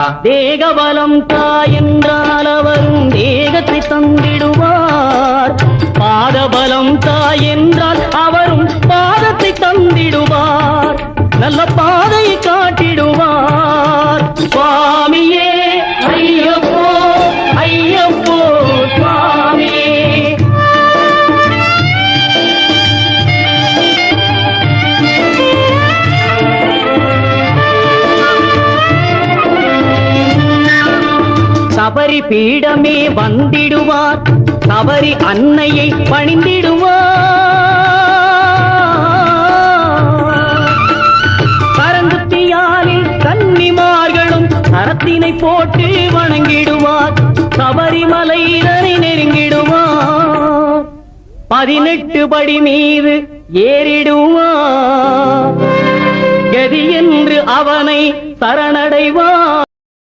தேகபலம் தாயென்றால் அவரும் தேகத்தை தந்திடுவார். பாதபலம் தாயென்றால் அவரும் பாதத்தை தந்திடுவார். நல்ல பாதையை காட்டிடுவார். சுவாமியே ஐயப்போ ஐயப்போ சுவாமியே. சபரி பீடமே வந்திடுவார். சபரி அன்னையை பணிந்திடுவார். கரங்குத்தியாலில் கன்னிமார்களும் கரத்தினை போட்டு வணங்கிடுவார். சபரிமலையினரை நெருங்கிடுவார். 18 படி மீது ஏறிடுவார். கதி என்று அவனை சரணடைவார்.